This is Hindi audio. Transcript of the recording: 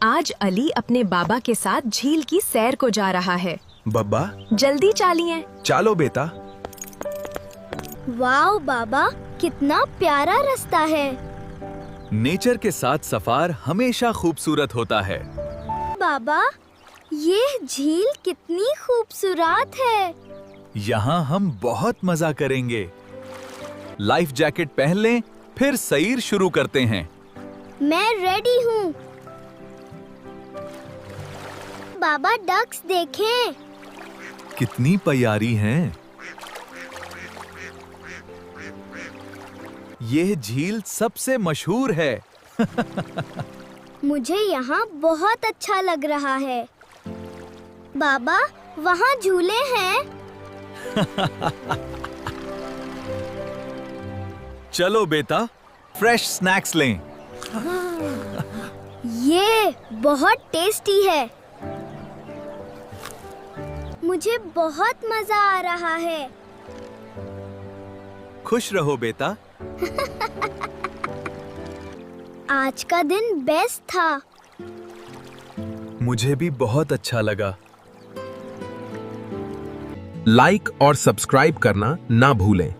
आज अली अपने बाबा के साथ झील की सैर को जा रहा है। बब्बा जल्दी चालिए। चलो बेटा। वाओ बाबा, कितना प्यारा रास्ता है। नेचर के साथ सफर हमेशा खूबसूरत होता है। बाबा, ये झील कितनी खूबसूरत है। यहाँ हम बहुत मजा करेंगे। लाइफ जैकेट पहन लें, फिर सैर शुरू करते हैं। मैं रेडी हूँ। बाबा, डक्स देखें। कितनी प्यारी हैं। यह झील सबसे मशहूर है। मुझे यहाँ बहुत अच्छा लग रहा है। बाबा, वहाँ झूले हैं। चलो बेटा, फ्रेश स्नैक्स लें। ये बहुत टेस्टी है। मुझे बहुत मजा आ रहा है। खुश रहो बेटा। आज का दिन बेस्ट था। मुझे भी बहुत अच्छा लगा। लाइक और सब्सक्राइब करना ना भूलें।